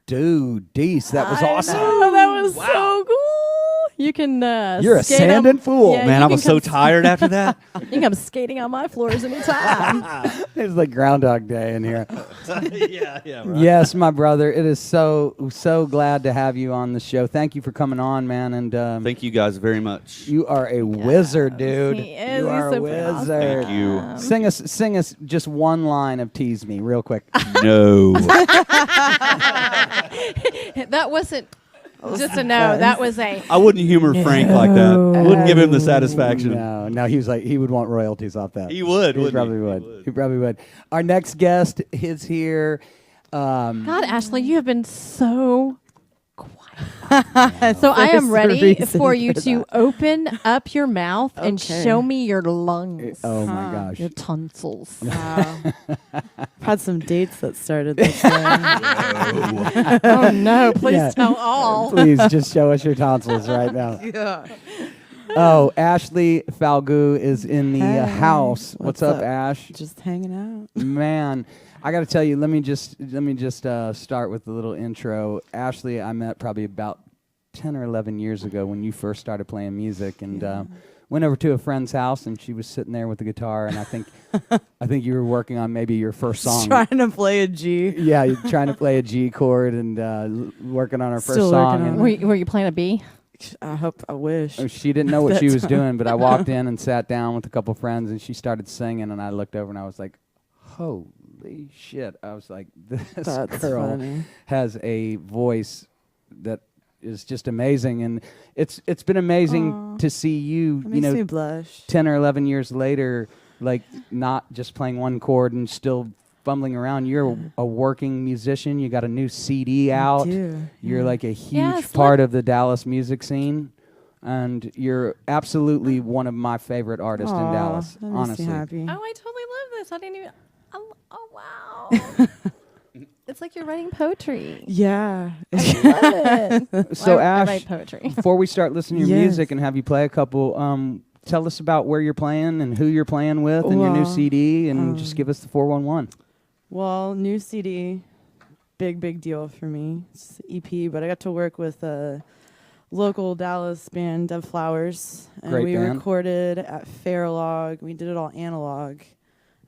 Dude, Deese, that was awesome. Oh, that was so cool. You can You're a sanding fool. Yeah, Man, I was so tired after that. You can come skating on my floors anytime. It's like Groundhog Day in here. yeah, right. Yes, my brother. It is so glad to have you on the show. Thank you for coming on, man. And Thank you guys very much. you are a wizard, dude. He is. You He's are a super wizard. Thank you. Sing us just one line of Tease Me real quick. No. That wasn't just a no. That was a. I wouldn't humor Frank like that. I wouldn't give him the satisfaction. No, he was like, he would want royalties off that. He would, He wouldn't probably he? would. He probably would. Our next guest is here. God, Ashley, you have been so quiet. So I am ready for you to open up your mouth and show me your lungs. Oh my gosh. Your tonsils. Wow. I've had some dates that started this way. Oh no! Please Yeah. tell all. Please just show us your tonsils right now. Yeah. Oh, Ashley Falgot is in the Hey. house. What's up, up? Ash? Just hanging out. Man, I got to tell you. Let me just start with a little intro. Ashley, I met probably about 10 or 11 years ago when you first started playing music, and went over to a friend's house, and she was sitting there with the guitar, and I think you were working on maybe your first song. Trying to play a G. Yeah, you're trying to play a G chord and working on her first Still song. working And on Were you playing a B? I wish. she didn't know what she That's was doing, but I walked in and sat down with a couple friends, and she started singing, and I looked over and I was like, holy shit. I was like, this That's girl funny. has a voice that is just amazing. And it's been amazing Aw. to see you, That makes you me know, blush. 10 or 11 years later, like not just playing one chord and still fumbling around. You're a working musician. You got a new CD out. do, You're yeah. like a huge Yes, part of the Dallas music scene. And you're absolutely one of my favorite artists in Aw, Dallas, that makes me honestly. happy. Oh, I totally love this. I didn't even. Oh wow! It's like you're writing poetry. Yeah. I love it. So, I Ash, write poetry. before we start listening to your Yes. music and have you play a couple, tell us about where you're playing and who you're playing with and your new Well, CD, and just give us the 411. Well, new CD, big deal for me. It's EP, but I got to work with a local Dallas band, Dove Flowers, and Great we band. recorded at Fairlog. We did it all analog.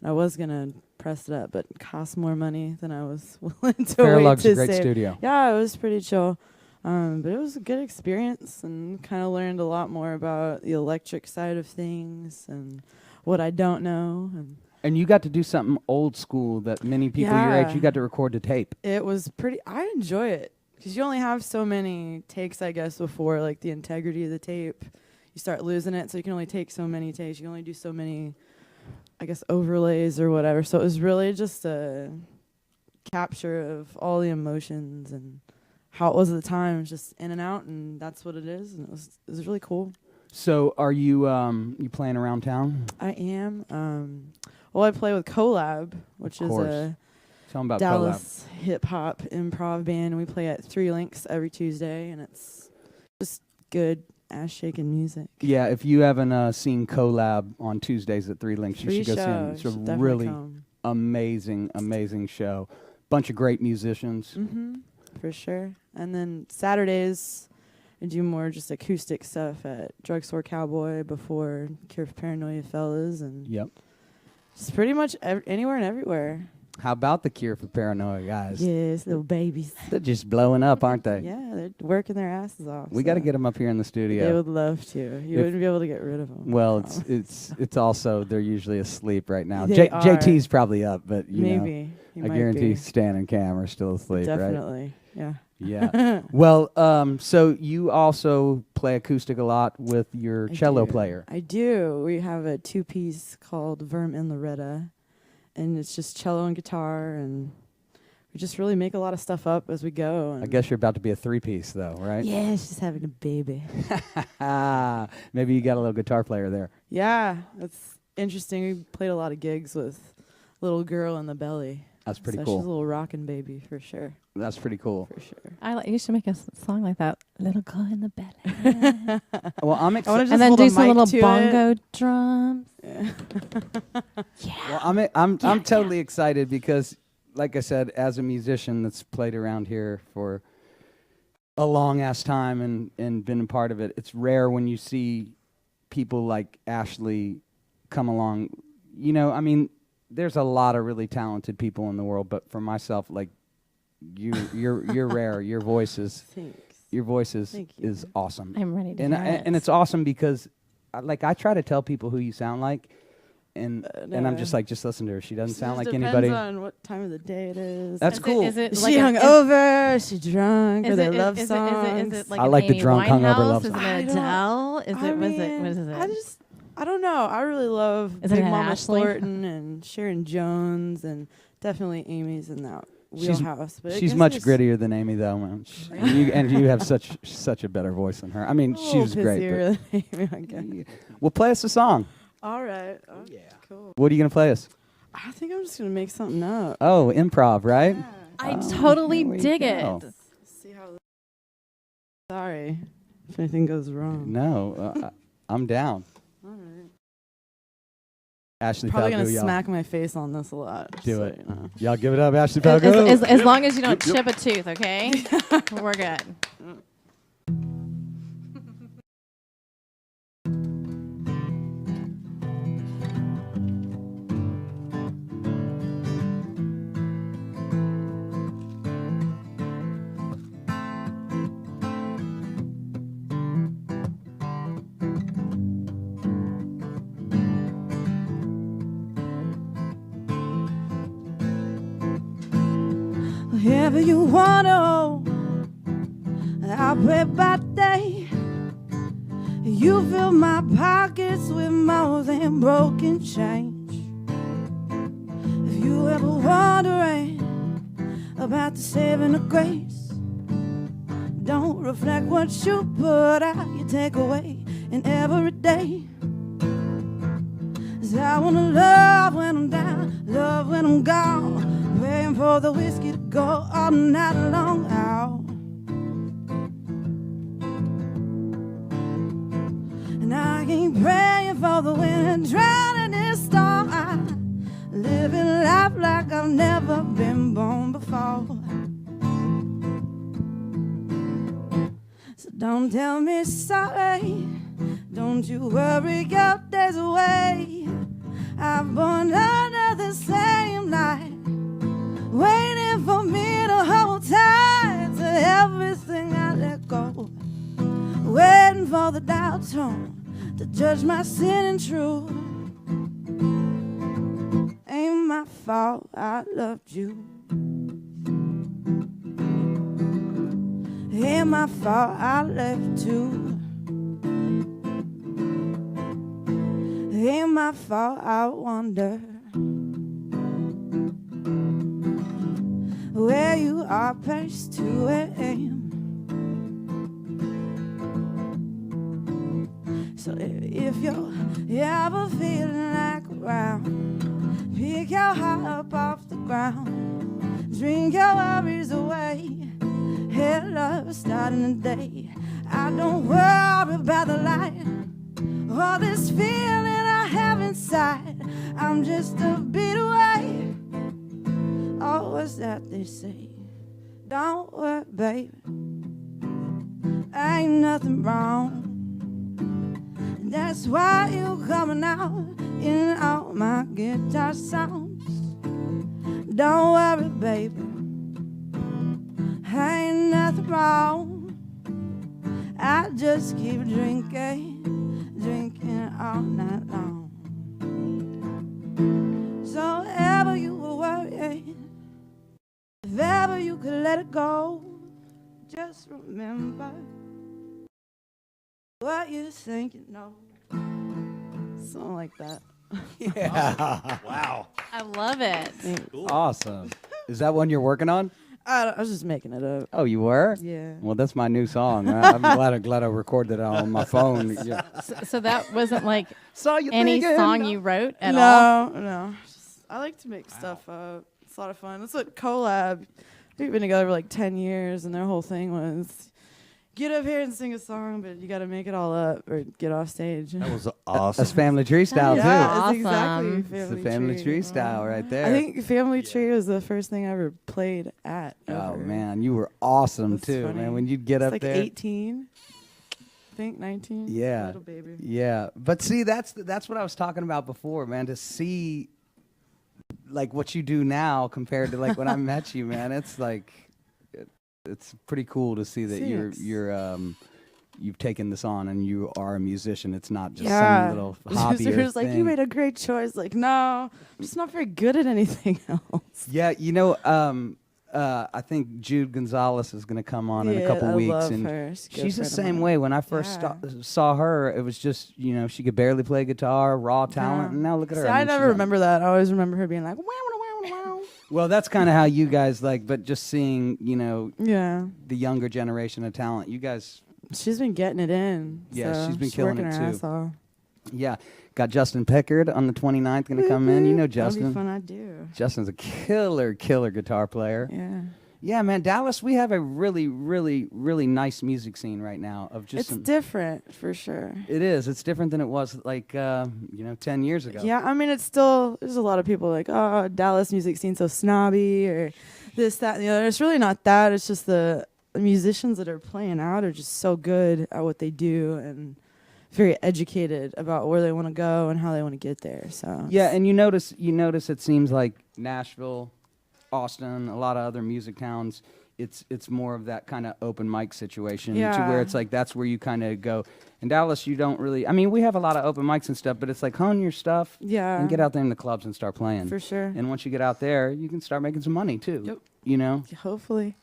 And I was gonna press it up, but it cost more money than I was willing to wait Fairlog's to a great save. studio. Yeah, it was pretty chill. But it was a good experience, and kind of learned a lot more about the electric side of things and what I don't know. And And you got to do something old school that many people your age, Yeah. you got to record to tape. it was pretty. I enjoy it because you only have so many takes, I guess, before like the integrity of the tape. You start losing it, so you can only take so many takes. You can only do so many, I guess, overlays or whatever. So it was really just a capture of all the emotions and how it was at the time. It was just in and out, and that's what it is. And it was really cool. So are you you playing around town? I am. Well, I play with Collab, which is course. a Tell them about Collab. Dallas hip hop improv band. We play at 3 Links every Tuesday, and it's just good ass shaking music. Yeah, if you haven't seen Collab on Tuesdays at 3 Links, you Free should go see show. them. It's You a should definitely really come. amazing show. Bunch of great musicians. For sure. And then Saturdays, I do more just acoustic stuff at Drugstore Cowboy before Cure for Paranoia Fellas, and Yep. just pretty much anywhere and everywhere. How about the Cure for Paranoia, guys? Yes, little babies. They're just blowing up, aren't they? Yeah, they're working their asses off. We got to get them up here in the studio. They would love to. You If- wouldn't be able to get rid of them. Well, it's also they're usually asleep right now. They are. JT's probably up, but you Maybe. He know, I might guarantee be. Stan and Cam are still asleep, right? Definitely. Yeah. Yeah. Well, so you also play acoustic a lot with your cello player. I do. We have a 2-piece called Verm and Loretta, and it's just cello and guitar, and we just really make a lot of stuff up as we go. And I guess you're about to be a 3-piece, though, right? yeah, it's just having a baby. Maybe you got a little guitar player there. Yeah, that's interesting. We played a lot of gigs with Little Girl in the Belly. That's pretty So cool. she's a little rockin' baby for sure. That's pretty cool. For sure. You should make a song like that. Little girl in the belly. Well, I'm I wanna excited. just And then hold do a some mic little to bongo drums. Well, I'm totally excited because like I said, as a musician that's played around here for a long ass time and been a part of it, it's rare when you see people like Ashley come along. You know, I mean, there's a lot of really talented people in the world, but for myself, like you're rare. Your voice is is awesome. I'm ready to hear it. And it's awesome because I try to tell people who you sound like. And I'm just like, just listen to her. She doesn't sound like anybody. Depends on what time of the day it is. That's cool. Is it Is like she hungover? Is she drunk? Are there love songs? Is it like I an like the Amy drunk, hungover Winehouse? love Is it song. an Adele? Is it? What is it? I don't know. I really love Is it Big an Mama Ashley? Thornton and Sharon Jones, and definitely Amy's in that wheelhouse. But I She's guess much it's grittier than Amy, though. Man. And you have such a better voice than her. I mean, she was great. pissier than Amy, I guess. Well, play us a song. All right. Oh, yeah. Cool. What are you gonna play us? I think I'm just gonna make something up. Oh, improv, right? Yeah. I totally here we dig go. it. See how. Sorry if anything goes wrong. No, I'm down. All right. Ashley Probably Falgot, gonna y'all. smack my face on this a lot. Do so it. you know. Y'all give it up, Ashley Falgot. As long as you don't chip a tooth, okay? We're good. Wherever you wanna, I'll pray by day. You fill my pockets with more than broken change. If you ever wondering about the saving of grace, don't reflect what you put out, you take away in every day. 'Cause I wanna love when I'm down, love when I'm gone, praying for the whiskey to go all night long out. And I ain't praying for the wind drowning this storm. I'm living life like I've never been born before. So don't tell me sorry, don't you worry your days away. I've born under the same light, waiting for me to hold tight to everything I let go, waiting for the dial tone to judge my sin and truth. Ain't my fault I loved you. Ain't my fault I left too. Ain't my fault I wonder where you are past 2 a.m. So if you're ever feeling like a round, pick your heart up off the ground, drink your worries away, head up starting the day. I don't worry about the light or this feeling I have inside. I'm just a beat away. Oh, what's that they say? Don't worry, baby, ain't nothing wrong. That's why you coming out in all my guitar sounds. Don't worry, baby, ain't nothing wrong. I just keep drinking, drinking all night long. So ever you were worried, if ever you could let it go, just remember what you think you know. Something like that. Yeah. Wow. I love it. Awesome. Is that one you're working on? I was just making it up. Oh, you were? Yeah. Well, that's my new song. I'm glad I recorded it on my phone. Yeah. So that wasn't like Saw you any thinking. song you wrote at all? No. I like to make stuff up. It's a lot of fun. That's what Collab. We've been together for like 10 years, and their whole thing was get up here and sing a song, but you got to make it all up or get off stage. That was awesome. That's family tree style too. Yeah, Awesome. it's exactly It's the family tree style right there. I think Family Tree was the first thing I ever played at. Oh ever. man, you were awesome That's too, funny. man. When you'd get It's up like there, 18, I think 19. Yeah. Little baby. yeah. But see, that's what I was talking about before, man. To see like what you do now compared to like when I met you, man. It's like it's pretty cool to see that Thanks. you've taken this on and you are a musician. It's not just Yeah. some little hobby It or was like, thing. you made a great choice. Like, no, I'm just not very good at anything else. Yeah, I think Jude Gonzalez is going to come on in a couple I weeks, love and her. She's a good she's the friend of same mine. way. When I first Yeah. saw her, it was just she could barely play guitar, raw talent, Yeah. and now look at her. See, I I mean, never she's on- remember that. I always remember her being like, wow, wow, wow, wow. Well, that's kind of how you guys like, but just seeing Yeah. the younger generation of talent, you guys, She's been getting it in. Yeah, so she's been killing working it her too. ass off. yeah, got Justin Pickard on the 29th going to come in. You know That'll Justin. be fun. I do. Justin's a killer guitar player. Yeah. Yeah, man, Dallas, we have a really, really, really nice music scene right now of just It's some. different for sure. It is. It's different than it was like 10 years ago. Yeah, I mean, it's still, there's a lot of people like, oh, Dallas music scene so snobby or this, that, and the other. It's really not that. It's just the musicians that are playing out are just so good at what they do and very educated about where they want to go and how they want to get there. So Yeah, and you notice it seems like Nashville, Austin, a lot of other music towns, it's more of that kind of open mic situation to Yeah. where it's like that's where you kind of go. In Dallas, you don't really. I mean, we have a lot of open mics and stuff, but it's like hone your stuff yeah, and get out there in the clubs and start playing. for sure. And once you get out there, you can start making some money too. Yep. You know, Hopefully.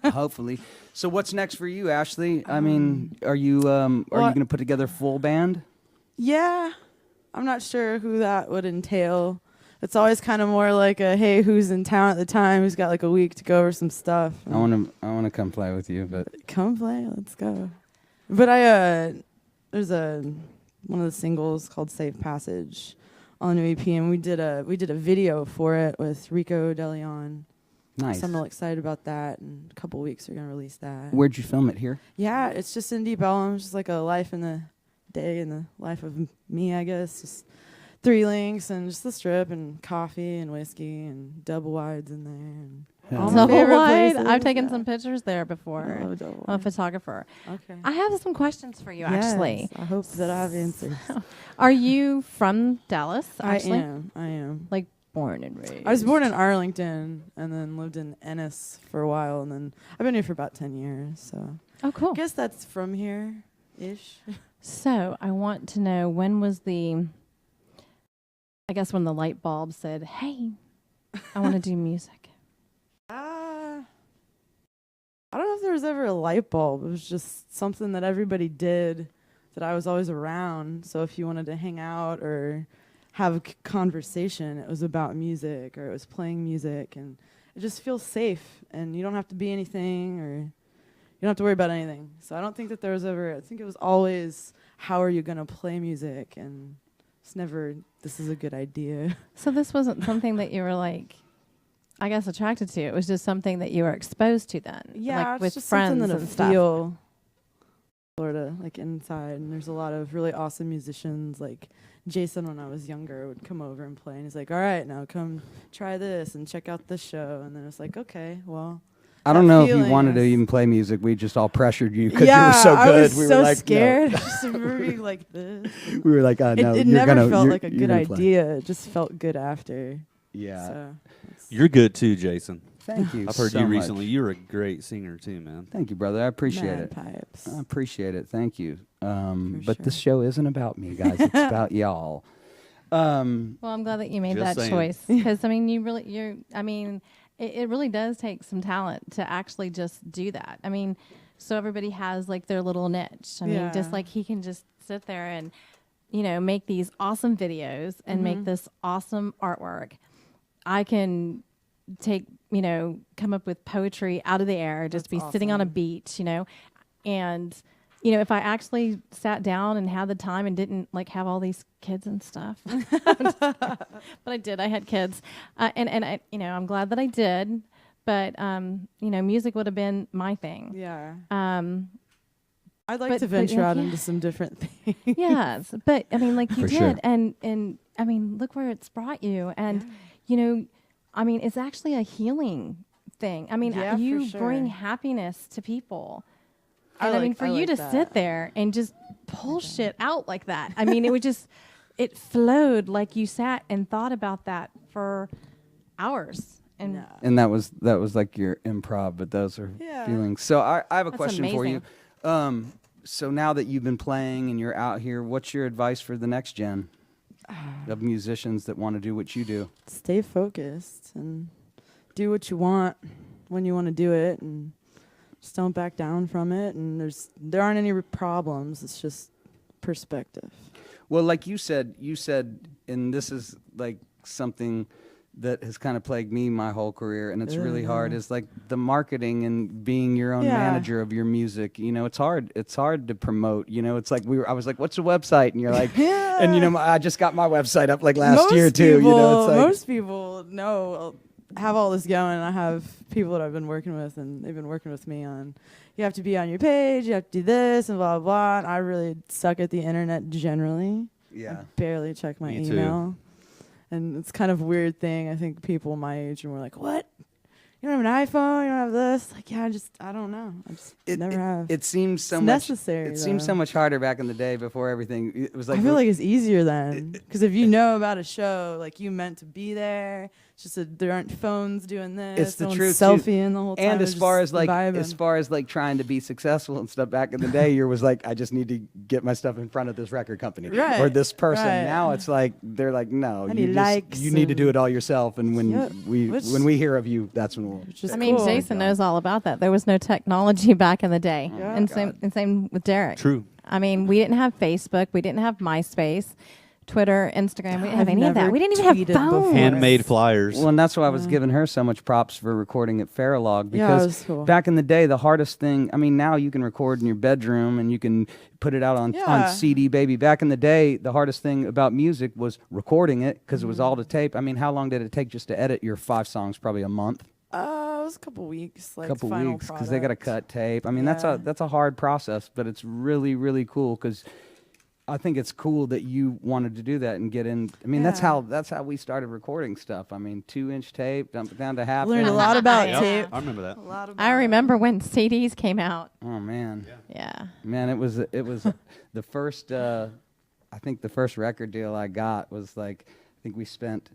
hopefully. So what's next for you, Ashley? I mean, are you well, going to put together a full band? Yeah, I'm not sure who that would entail. It's always kind of more like a, hey, who's in town at the time? Who's got like a week to go over some stuff? I want to come play with you, but Come play, let's go. But there's one of the singles called Safe Passage on the new EP, and we did a video for it with Rico DeLeon. nice. So I'm really excited about that. In a couple weeks, we're gonna release that. Where'd you film it here? Yeah, it's just in Deep Ellum. It's just like a life in the day in the life of me, I guess. Just 3 links and just the strip and coffee and whiskey and double wides in there. And Hell all yeah. my Double favorite wide. places. I've taken Yeah. some pictures there before. I love double I'm a wide. photographer. Okay. I have some questions for you, actually. Yes, I hope that I have answers. Are you from Dallas, actually? I am. Like born and raised? I was born in Arlington and then lived in Ennis for a while, and then I've been here for about 10 years. So Oh, cool. I guess that's from here-ish. So I want to know, when was when the light bulb said, hey, I want to do music? I don't know if there was ever a light bulb. It was just something that everybody did that I was always around. So if you wanted to hang out or have a conversation, it was about music or it was playing music. And it just feels safe. And you don't have to be anything or you don't have to worry about anything. So I don't think that there was ever, I think it was always, how are you going to play music? And it's never, this is a good idea. So this wasn't something that you were like, I guess, attracted to. It was just something that you were exposed to then. Yeah, like it's with just friends something and that'll stuff. feel sort of like inside. And there's a lot of really awesome musicians. Like Jason, when I was younger, would come over and play. And he's like, all right, now come try this and check out this show. And then it's like, okay, well. I don't that know if you feeling wanted to is- even play music. We just all pressured you because yeah, you were so good. I was we so were like, scared. No. Just really like this. We were like, no, It you're never gonna, felt you're- like a you're good gonna play. idea. It just felt good after. Yeah. So You're good too, Jason. Thank you. I've heard so you much. recently. You're a great singer too, man. Thank you, brother. I appreciate mad it. pipes. I appreciate it. Thank you. But sure. this show isn't about me, guys. It's about y'all. Well, I'm glad that you made Just that saying. choice, because I mean, it really does take some talent to actually just do that. I mean, so everybody has like their little niche. I mean, just Yeah. like he can just sit there and, make these awesome videos and make this awesome artwork. I can come up with poetry out of the air, just That's be sitting on a awesome. beach, and if I actually sat down and had the time and didn't like have all these kids and stuff, but I did. I had kids, and I, I'm glad that I did. But music would have been my thing. Yeah. I'd like But- to but, venture like, out yeah. into some different things. Yes, but I mean, like you For did, sure. and I mean, look where it's brought you, and you know, I mean, it's actually a healing thing. I mean, Yeah, for you bring sure. happiness to people, I and I mean, like- for I you like to that. sit there and just pull shit out like that. I mean, it would just, it flowed like you sat and thought about that for hours, and No. And that was like your improv, but those are Yeah. feelings. So I have a That's question for you. amazing. So now that you've been playing and you're out here, what's your advice for the next gen of musicians that want to do what you do? Stay focused and do what you want when you want to do it, and just don't back down from it. And there aren't any problems. It's just perspective. Well, like you said, and this is like something that has kind of plagued me my whole career, and it's really hard, is like the marketing and being your own Yeah. manager of your music. You know, it's hard to promote. You know, it's like I was like, what's the website? And you're like, Yeah. and you know, I just got my website up like last year Most too. You know, it's like, most people know have all this going. I have people that I've been working with, and they've been working with me on. You have to be on your page. You have to do this and blah blah blah. And I really suck at the internet generally. yeah. I barely check my Me too. email. And it's kind of a weird thing. I think people my age are more like, what? You don't have an iPhone? You don't have this? Like, yeah, I don't know. I just never have. It seems so It's much necessary, It seems so though. much harder back in the day before everything. It was like I feel like it's easier then. Because if you know about a show, like you meant to be there. It's just that there aren't phones doing this. It's the no one's truth, too. selfieing the whole time. And They're as far as just like vibing. trying to be successful and stuff back in the day, you was like, I just need to get my stuff in front of this record company Right, or this person. right. Now it's like they're like, no, I you need just, likes you need to do and- it all yourself. And when Yep. when we hear of you, that's when we'll. Which is I mean, cool. Jason knows all about that. There was no technology back in the day, Yeah. and same with Derek. True. I mean, we didn't have Facebook, we didn't have MySpace, Twitter, Instagram. We didn't have I've any of that. never We didn't even have tweeted phones. before. Handmade flyers. Well, and that's why I was giving her so much props for recording at Fairlog, Yeah, because it was cool. back in the day, the hardest thing. I mean, now you can record in your bedroom and you can put it out on Yeah. CD, baby. Back in the day, the hardest thing about music was recording it because it was all to tape. I mean, how long did it take just to edit your 5 songs? Probably a month, It was a couple weeks. Like couple final weeks, because they got to product. cut tape. I mean, Yeah. that's a hard process, but it's really really cool because. I think it's cool that you wanted to do that and get in. I mean, that's Yeah. how we started recording stuff. I mean, 2-inch tape, dump it down to half. Learned a inch. lot about Yep, tape. I remember that. A lot about I remember when CDs came out. Oh man, Yeah. man, it was the first. I think the first record deal I got was like, I think we spent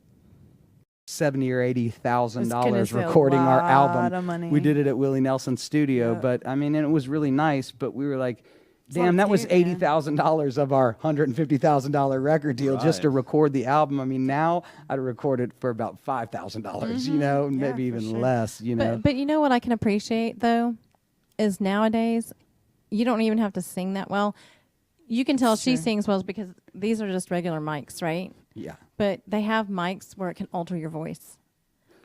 $70,000 or $80,000 recording our Lot album. of money. We did it at Willie Nelson's studio, Yeah. but I mean, and it was really nice. But we were like, It's a lot damn, of that was tape, man. $80,000 of our $150,000 record deal just to Right. record the album. I mean, now I'd record it for about $5,000, you know, Yeah, maybe for even sure. less, you know. But you know what I can appreciate though is nowadays you don't even have to sing that well. You can tell she Sure. sings well because these are just regular mics, right? Yeah. But they have mics where it can alter your voice.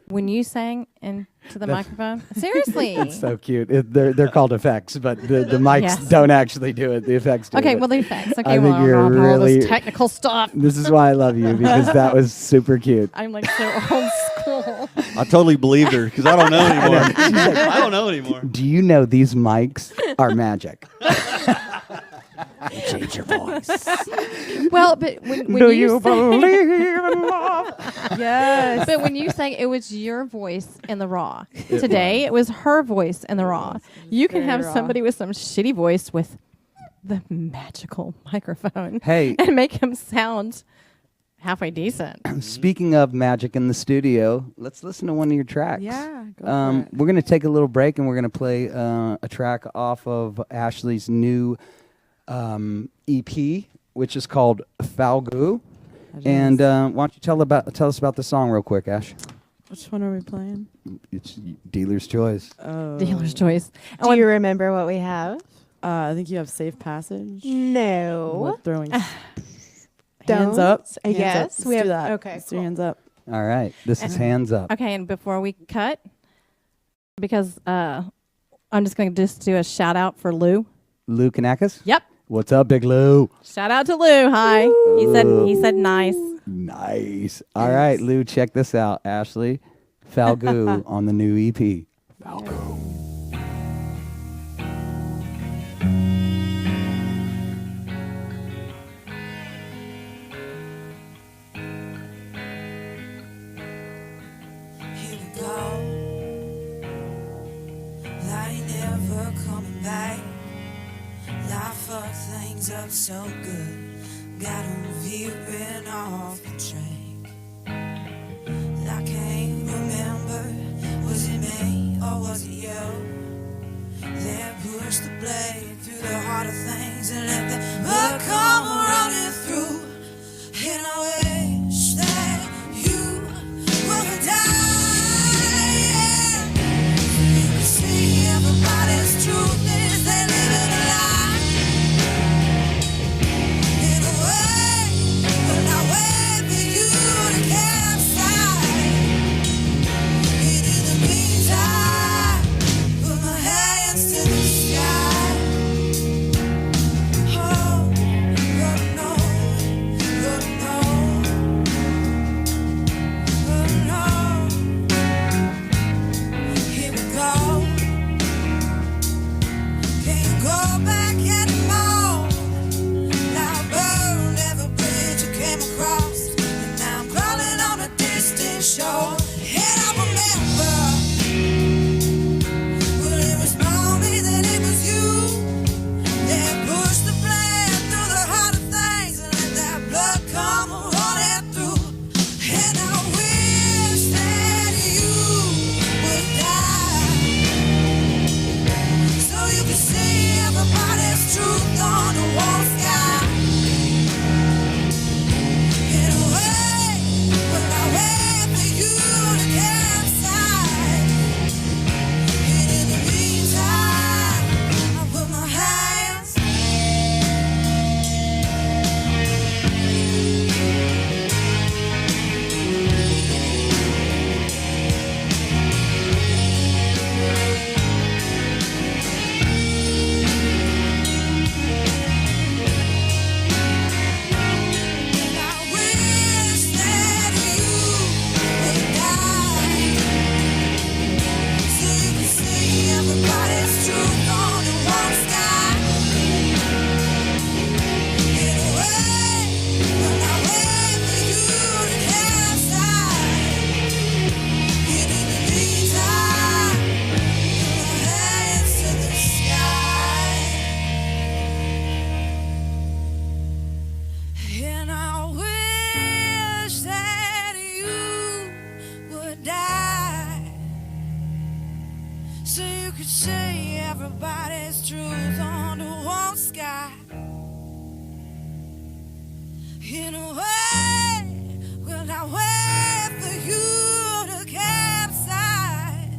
When you sang into the microphone, seriously. It's so cute. They're called effects, but the mics Yes. don't actually do it. The effects do Okay, it. well the effects. Okay, I well think you're all really. this technical stuff. This is why I love you, because that was super cute. I'm like so old school. I totally believed her because I don't know anymore. I don't know anymore. Do you know these mics are magic? Change your voice. Well, but when Do you you sang, believe in love? Yes. but when you sang, it was your voice in the raw. Today, it was her voice in the raw. You can very have raw. somebody with some shitty voice with the magical microphone Hey, and make him sound halfway decent. speaking of magic in the studio, let's listen to one of your tracks. Yeah, go for it. We're going to take a little break and we're going to play a track off of Ashley's new EP, which is called Falgot. And why don't you tell us about the song real quick, Ash? Which one are we playing? It's Dealer's Choice. Oh. Dealer's choice. Do you remember what we have? I think you have Safe Passage. No. What, throwing hands Don't. up. I Hands up. guess. Let's We do have- that. okay, Let's do cool. hands up. All right. This is Hands Up. Okay, and before we cut, because I'm just going to do a shout out for Lou. Lou Kanakis? Yep. What's up, Big Lou? Shout out to Lou. Hi. He said nice. Nice. All right, Lou, check this out. Ashley, Falgot on the new EP. Falgot. things up so good. Got him veering off the train. I can't remember, was it me or was it you? Then push the blade through the heart of things and let the blood come running through. And I wish that you would die. You can see everybody's truth is they live in a lie. In a way, but I wait for you to capsize. And in the meantime, put my hands to the sky. Oh, but no, but no, but no. Here we go. Can't go back anymore. Now I burned every bridge I came across, and now I'm crawling on a distant shore. And I remember, well, it was mommy, then it was you. Then push the blade through the heart of things and let that blood come running through. And I wish that you would die, so you could see everybody's truth on the wall sky. In a way, when I wait for you to capsize. And in the meantime, I put my hands. And I wish that you would die, so you could see everybody's truth on the one sky. In a way, when I wait for you to capsize. And in the meantime, put my hands to the sky. And I wish that you would die, so you could see everybody's truth on the one sky. In a way, when I wait for you to capsize.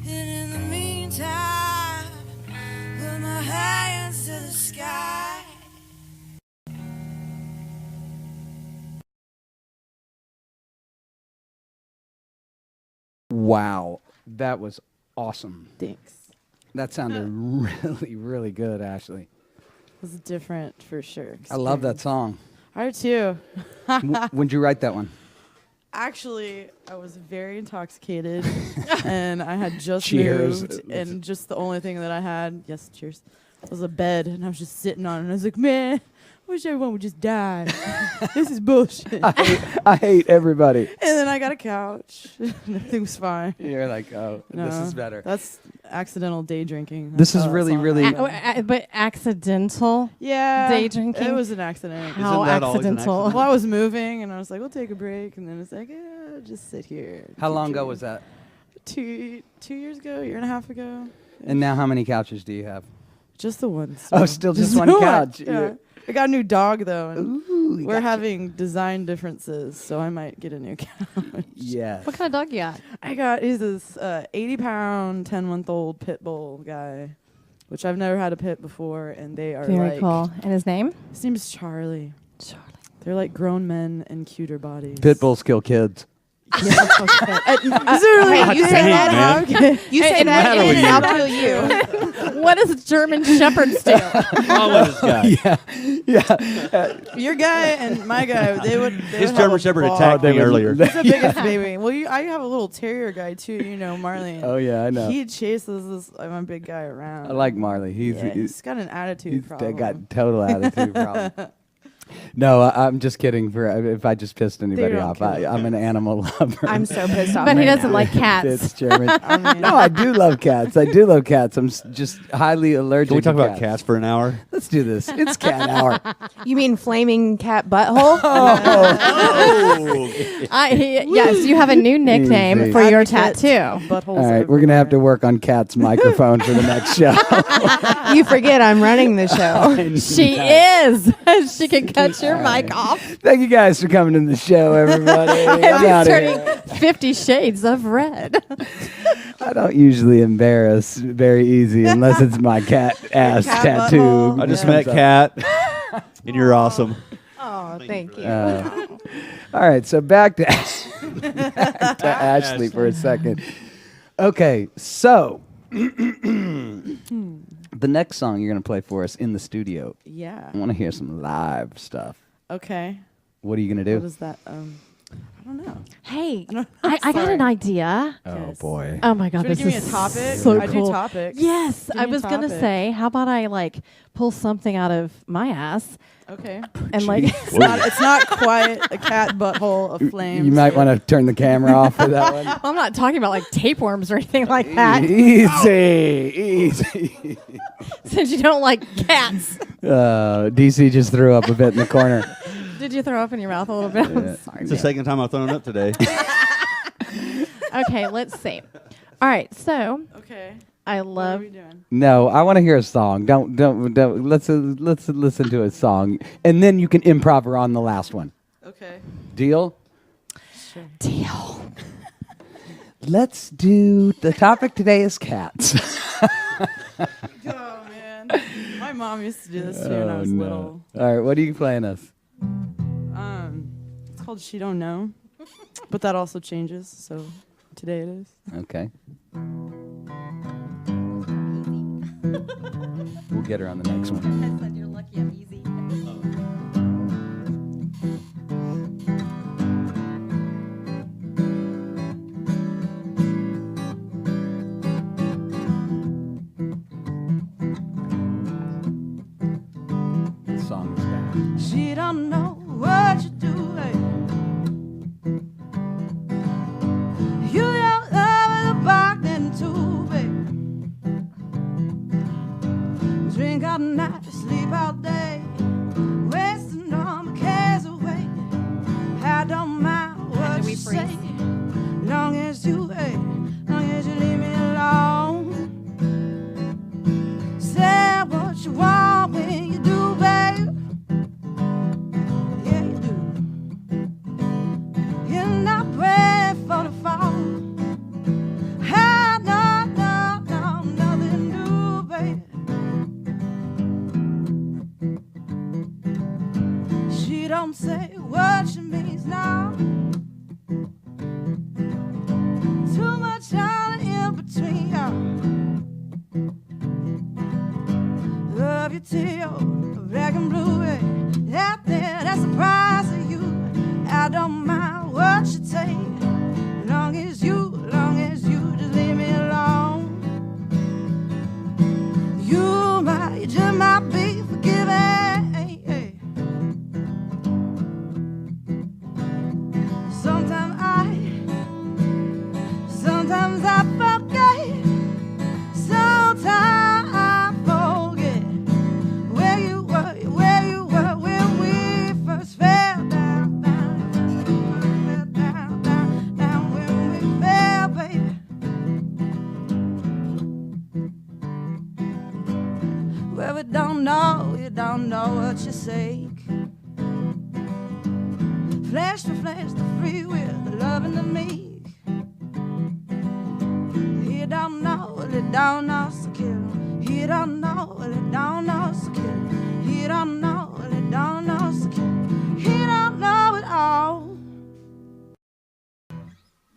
And in the meantime, put my hands to the sky. Wow, that was awesome. Thanks. That sounded really, really good, Ashley. It was different for sure. I love that song. I do too. When'd you write that one? Actually, I was very intoxicated and I had just Cheers. moved, and just the only thing that I had, yes, cheers, was a bed, and I was just sitting on it, and I was like, man, I wish everyone would just die. This is bullshit. I hate everybody. And then I got a couch. Everything was fine. You're like, oh, this No, is better. That's accidental day drinking. This That's is how really, song really- happened. But accidental Yeah. day drinking? It was an accident. How that always an accidental. accident? Well, I was moving, and I was like, we'll take a break. And then it's like, yeah, just sit here. How keep long ago drinking. was that? 2 years ago, year and a half ago. And now how many couches do you have? Just the one. Oh, still just one the couch. Yeah. You're- I got a new dog, though, and Ooh, we're having design differences, so I might get a new couch. Yeah. What kind of dog you got? He's this 80-pound, 10-month-old pit bull guy, which I've never had a pit before, and they are Very like, cool. And his name? his name's Charlie. Charlie. They're like grown men and cuter bodies. Pit bulls kill kids. Yeah, okay. Hey, you say Dang, that. man. Okay. You say And that, matter with and you? I'll kill you. What does German Shepherds do? Wrong with this guy. Yeah. Your guy and my guy, they would. His would have German a Shepherd ball. attacked me would- earlier. He's the biggest baby. Well, I have a little terrier guy too. You know, Marley. Oh, yeah, I know. He chases my big guy around. I like Marley. He's got an attitude he's problem. got total attitude problem. No, I'm just kidding. For if I just pissed anybody don't off, care. I'm an animal lover. I'm so pissed off. But he right doesn't now. like cats. Fitzgerald. I mean, No, I do love cats. I do love cats. I'm just highly allergic. Can we talk to about cats for an hour? Let's do this. It's cat hour. You mean flaming cat butthole? Yes, you have a new nickname Easy. for your Advocate. tattoo. buttholes. All right, we're gonna have to work on Kat's microphone for the next show. You forget I'm running the show. She is. She can cut your mic off. Thank you guys for coming to the show, everybody. I'm And outta he's here. turning 50 shades of red. I don't usually embarrass very easy unless it's my cat ass cat tattoo. butthole. I just Yeah. met Kat, and you're awesome. Oh, thank you. All right, so back to Ashley for a second. Okay, so the next song you're going to play for us in the studio, Yeah. I want to hear some live stuff. Okay. What are you going to What do? is that? I don't know. Hey, I got an idea. Oh, Yes. boy. Oh my God, Do you this want to give me is a topic? so I cool. do topics. Yes, Give I me a was gonna topic. say, how about I like pull something out of my ass Okay. and like It's not quite a cat butthole of flames. You might want to turn the camera off for that one. I'm not talking about like tapeworms or anything like that, Easy. since you don't like cats. DC just threw up a bit in the corner. Did you throw up in your mouth a little bit? I'm sorry. It's the second time I've thrown up today. Okay, let's see. All right, so Okay. I What are love. we doing? No, I want to hear a song. Don't. Let's listen to a song, and then you can improv her on the last one. Okay. Deal? Sure. Deal. Let's do. The topic today is cats. Oh man, my mom used to do this to me when I was little. All right, what are you playing us? It's called "She Don't Know," but that also changes. So today it is. Okay. We'll get her on the next one. I said you're lucky I'm easy. The song is back. She don't know what you do. You don't love the bargain too, babe. Drink all night, sleep all day, wasting all my cares away. I don't mind what we you freeze? say, long as you, long as you leave me alone. Say what you want when you do, babe. Yeah, you do. You're not ready for the fall. I know, nothing new, baby. She don't say what she means now. Too much on in between y'all. Love you till you're black and blue, out there, that's the price of you. I don't mind what you take, long as you just leave me alone. You just might be forgiven. Sometimes I forget. Sometimes I forget where you were when we first fell down, when we fell, baby. Well, we don't know, you don't know what you say. Flesh to flesh, the free will, the love and the meek. He don't know, well, he don't know, so kill him. He don't know, well, he don't know, so kill him. He don't know, well, he don't know, so kill him. He don't know it all.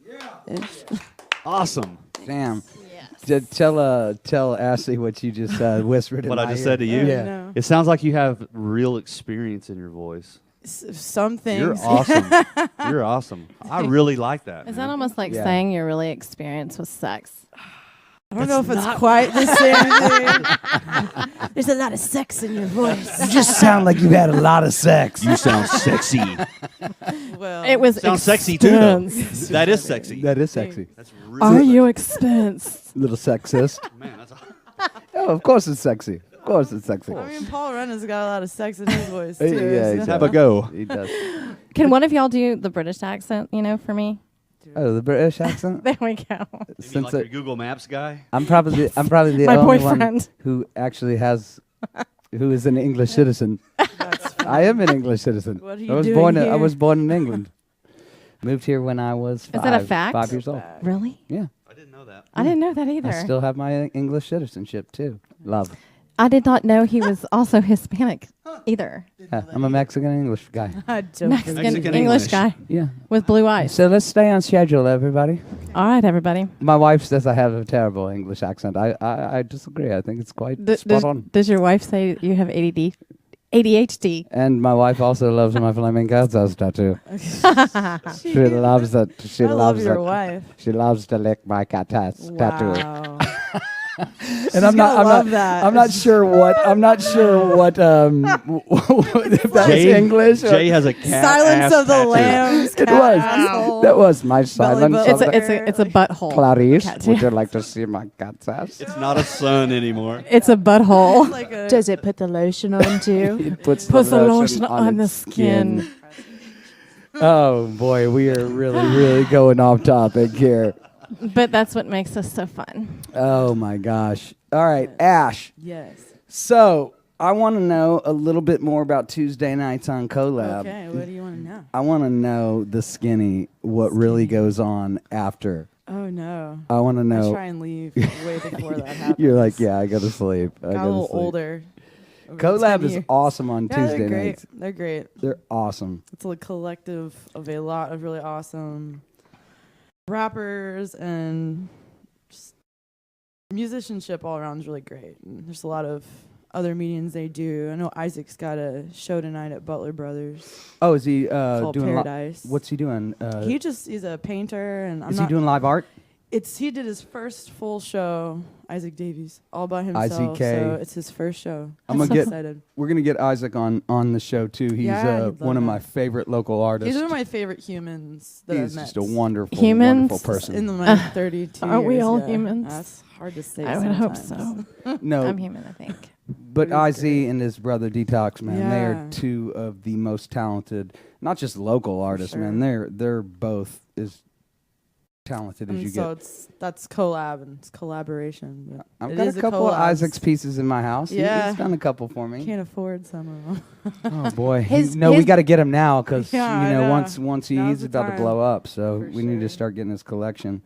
Yeah. Awesome. Damn. Tell Ashley what you just whispered in What my I just ear. said to you? Yeah. No. It sounds like you have real experience in your voice. Some things. You're awesome. You're awesome. I really like that. Is man. that almost like Yeah. saying you're really experienced with sex? I don't know if it's quite the same thing. There's a lot of sex in your voice. You just sound like you've had a lot of sex. You sound sexy. Well, It was Sounds sexy too, though. expense. That is sexy. That is sexy. That's Are really you expense? Little sexist. man. That's Oh, of course it's sexy. Of course it's sexy. I mean, Paul Renna's got a lot of sex in his voice too. Yeah, so- he's have a go. He does. Can one of y'all do the British accent, for me? Oh, the British accent. There we go. Maybe like your Google Maps guy. I'm probably the My only boyfriend. one who actually who is an English citizen. That's I am an English citizen. What are I you was doing born. I here? was born in England. Moved here when I was Is that a 5 fact? 5 years old. Really? Yeah, I didn't know that. I didn't know that either. I still have my English citizenship too. Love. I did not know he was also Hispanic either. Yeah, I'm a Mexican English guy. I don't Mexican Mexican English English. guy Yeah. with blue eyes. So let's stay on schedule, everybody. All right, everybody. My wife says I have a terrible English accent. I disagree. I think it's quite spot on. Does your wife say you have ADD? ADHD. And my wife also loves my flaming cat's ass tattoo. She loves that. She I love loves your it. wife. She loves to lick my cat ass tattoo. Wow. And I'm not. love that. I'm not sure what. I'm not sure what. If that's Jay, English. Jay has a cat Silence ass of the tattoo. Lambs. It cat was. asshole. That was my silence. button. of the- It's a butthole. Clarice, tattoo. would you like to see my cat's ass? It's not a son anymore. It's a butthole. It's like a Does it put the lotion on too? It puts Puts the the lotion lotion on the its skin. Oh boy, we are really going off topic here. But that's what makes us so fun. Oh my gosh. All right, Ash. yes. So I want to know a little bit more about Tuesday nights on Collab. Okay, what do you want to know? I want to know the skinny, what really goes on after. Oh no. I want to I know. try and leave way before that happens. You're like, yeah, I go to sleep. I Got a go to little sleep. older. over the Collab 10 is years. awesome on Yeah, Tuesday they're great. nights. They're great. They're awesome. It's a collective of a lot of really awesome rappers and just musicianship all around is really great. And there's a lot of other meetings they do. I know Isaac's got a show tonight at Butler Brothers Oh, is he called doing? Paradise. What's he doing? He's a painter, and Is he doing live art? He did his first full show, Isaac Davies, all by himself. IZK. So it's his first show. I'm gonna so get. excited. We're gonna get Isaac on the show too. He's Yeah, he'd one love of my that. favorite local artists. He's one of my favorite humans that He's I've met. just a wonderful, Humans? wonderful person. In my 32 Aren't we years, all yeah. humans? That's hard to say. I would hope sometimes. so. no, I'm human, I think. but He's Iz great. and his brother Detox, man, they are Yeah. two of the most talented, not just local artists, man. They're both as talented as And you so get. that's collab and it's collaboration. But I've it got is a couple of collab. Isaac's pieces in my house. Yeah. He's done a couple for me. Can't afford some of them. Oh boy, His- we his- got to get him now because Yeah, I know. once he's Now's the about to time. blow up, so For we need to sure. start getting his collection.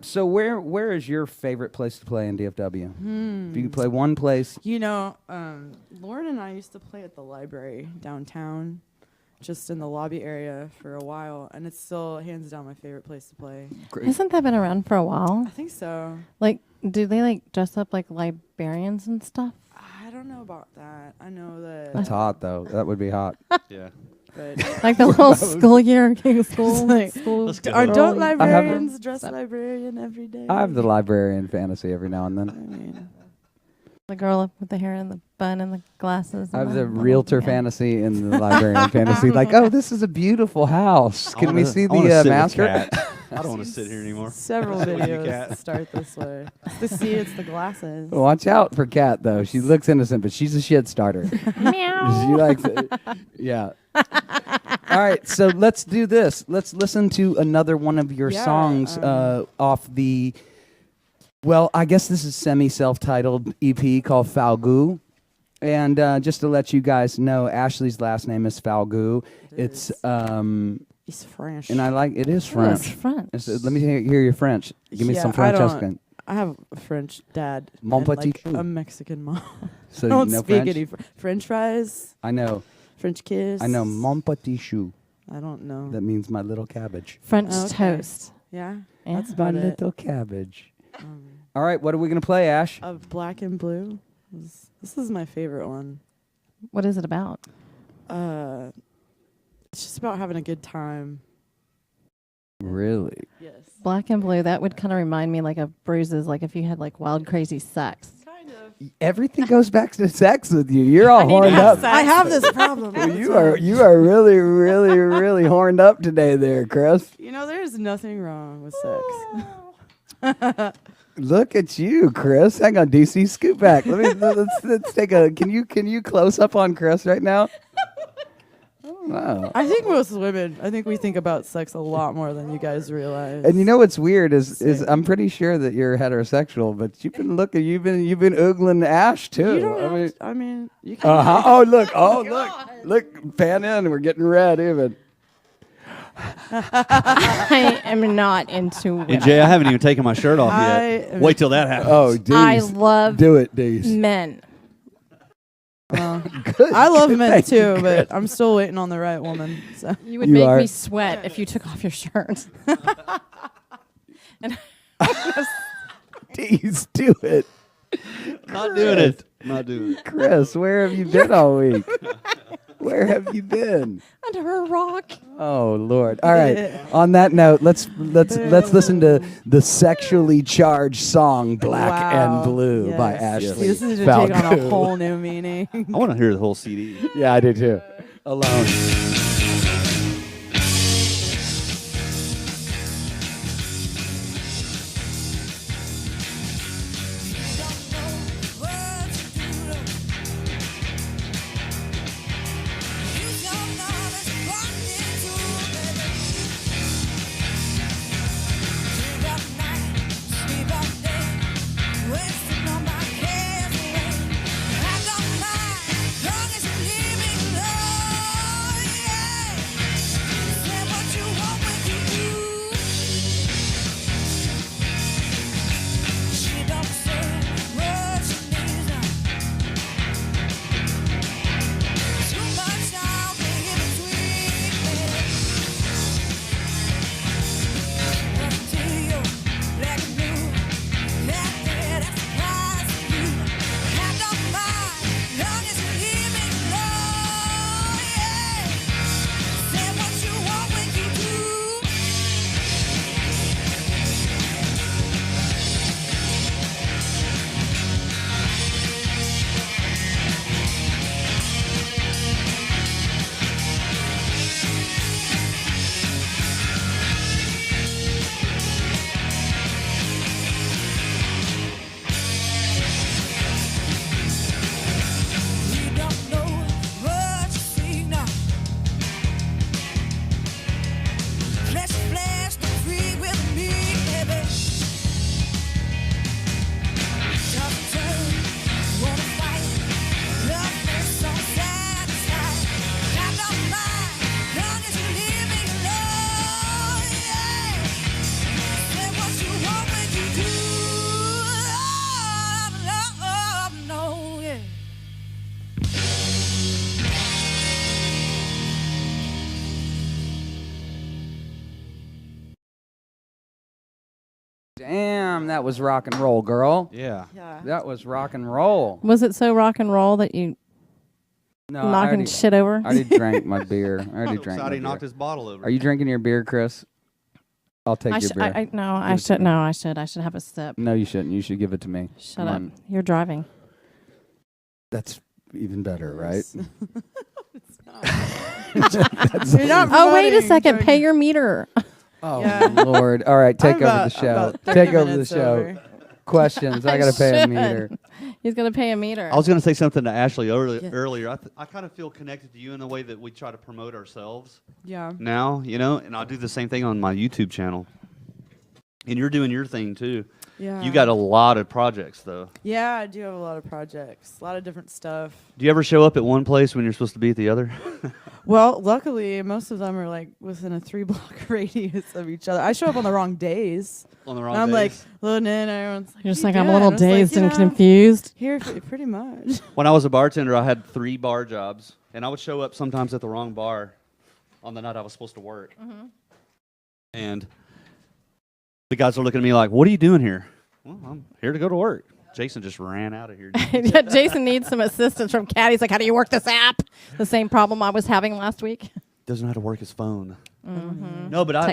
So where is your favorite place to play in DFW? If you could play one place, You know, Lauren and I used to play at the library downtown, just in the lobby area for a while, and it's still hands down my favorite place to play. great. Hasn't that been around for a while? I think so. Like, do they like dress up like librarians and stuff? I don't know about that. I know that. That's hot though. That would be hot. Yeah. But Like the little school year, school, like- school. Let's go. don't have- librarians dress librarian every day? I have the librarian fantasy every now and I then. mean, The girl up with the hair and the bun and the glasses. I and have the whole- realtor yeah. fantasy and the librarian fantasy. Like, oh, this is a beautiful house. Can we see I wanna the sit with master? Kat. I don't want to sit here anymore. several With you, videos Kat. start this way. The see, it's the glasses. Watch out for Kat though. She looks innocent, but she's a shit starter. Meow. She likes it. Yeah. All right, so let's do this. Let's listen to another one of your Yeah, songs off the. Well, I guess this is semi-self-titled EP called Falgot. And just to let you guys know, Ashley's last name is Falgot. It's It's French. and I like it is Oh, French. it's French. Let me hear your French. Give me Yeah, some I French. don't- accent. I have a French dad Mon and petit like chou. a Mexican mom. So I don't you know speak French? any French fries, I know. French kiss. I know mon petit chou. I don't know. That means my little cabbage. French Okay. toast. Yeah, Yeah. that's My about it. little cabbage. Um, All right, what are we gonna play, Ash? of Black and Blue. This is my favorite one. What is it about? It's just about having a good time. Really? Yes. Black and blue. That would kind of remind me like of bruises, like if you had like wild, crazy sex. Kind of. Everything goes back to sex with you. You're all horned up. I have this problem. all the You time. are really, really, really horned up today there, Kris. You know, there's nothing wrong with sex. Look at you, Kris. Hang on, DC, scoot back. Let's take a. Can you close up on Kris right now? Oh, wow. I think most women, we think about sex a lot more than you guys realize. And you know what's weird is I'm pretty sure that you're heterosexual, but you've been oogling Ash too. You don't have you can. Oh look, pan in. We're getting red even. I am not into Hey, women. Jay, I haven't even taken my shirt off I yet. am- Wait till that happens. Oh, Deez. I love Do it, Deez. men. Good. I love men Thank you, too, but I'm still waiting on the right woman. So You would You make are- me sweat if you took off your shirt. And Deez, do it. Not doing it. Not doing it. Kris, where have you been all week? Where have you been? under a rock. Oh Lord! All right. On that note, let's listen to the sexually charged song "Black Wow. and Blue" by Yes. Ashley. this is to take on a Falgot. whole new meaning. I want to hear the whole CD. Yeah, I do too. Alone. Damn, that was rock and roll, girl. Yeah. Yeah. That was rock and roll. Was it so rock and roll that you No, I knocking already, shit over? I already drank my beer. I already So drank excited my he knocked beer. his bottle over. Are you drinking your beer, Kris? I'll take your beer. I should. No, I should. I should have a sip. No, you shouldn't. You should give it to me. Shut Come up. on. You're driving. That's even better, right? You're not Oh, wait a promoting second. drug- Pay your meter. Oh, Yeah. Lord. All right, take I'm over about- the I'm show. about 30 Take over the minutes show. over. Questions. I got to pay a should. meter. He's going to pay a meter. I was going to say something to Ashley Yeah. earlier. I kind of feel connected to you in the way that we try to promote ourselves Yeah. now, and I'll do the same thing on my YouTube channel. And you're doing your thing, too. Yeah. You got a lot of projects, though. Yeah, I do have a lot of projects, a lot of different stuff. Do you ever show up at one place when you're supposed to be at the other? Well, luckily, most of them are like within a 3-block radius of each other. I show up on the wrong days. On the wrong And I'm like, days? loading in, everyone's like, You're just "What like, you I'm a doing?" little I was like, dazed "You and know, confused. Here, pretty much. When I was a bartender, I had 3 bar jobs, and I would show up sometimes at the wrong bar on the night I was supposed to work. Mm-hmm. And the guys are looking at me like, what are you doing here? Well, I'm here to go to work. Jason just ran out of here. Yeah, Jason needs some assistance from Kat. He's like, how do you work this app? The same problem I was having last week. Doesn't know how to work his phone. Mm-hmm. No, but I love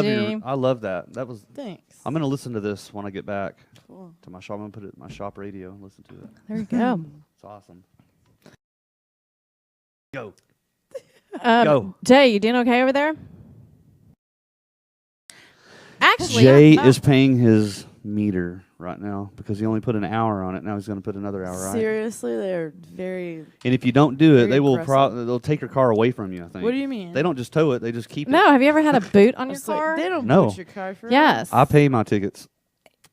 Technology. I love that. That was. Thanks. I'm gonna listen to this when I get back Cool. to my shop. I'm gonna put it in my shop radio and listen to it. There you go. It's awesome. Go. Go. Jay, you doing okay over there? Actually, Jay is paying his meter right now because he only put an hour on it. Now he's going to put another hour, right? Seriously, they're very. And if you don't do it, Very they will aggressive. they'll take your car away from you, I think. What do you mean? They don't just tow it, they just keep no. it. Have you ever had a boot on your It's like, car? they don't No. boot your car for Yes. I pay my tickets.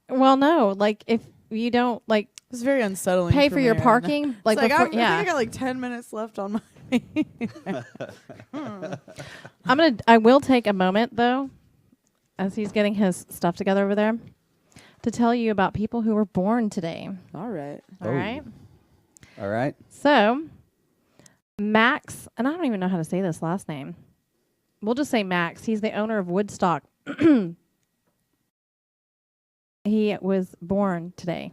Well, no. Like if you don't like It's very unsettling. pay for your me right now. parking, like It's like before, I think yeah. I got like 10 minutes left on my. I will take a moment though, as he's getting his stuff together over there, to tell you about people who were born today. All right. All right. All right. So, Max, and I don't even know how to say this last name. We'll just say Max. He's the owner of Woodstock. He was born today.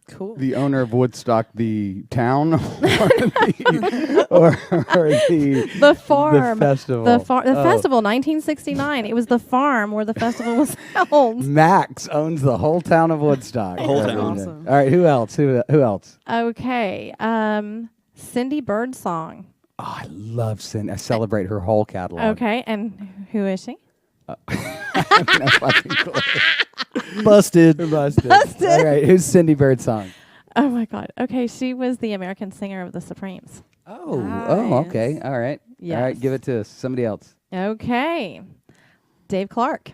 Cool. The owner of Woodstock, the town, or the The farm. the festival. The Oh. festival, 1969. It was the farm where the festival was held. Max owns the whole town of Woodstock. The whole That's town. Awesome. All right, who else? Who else? Okay. Cindy Birdsong. Oh, I love Cindy. I celebrate her whole catalog. Okay. And who is she? No fucking clue. Busted. Busted. All right, who's Cindy Birdsong? Oh, my God. Okay. She was the American singer of the Supremes. Oh, Nice. okay. All right. All Yes. right, give it to us. Somebody else. Okay. Dave Clark.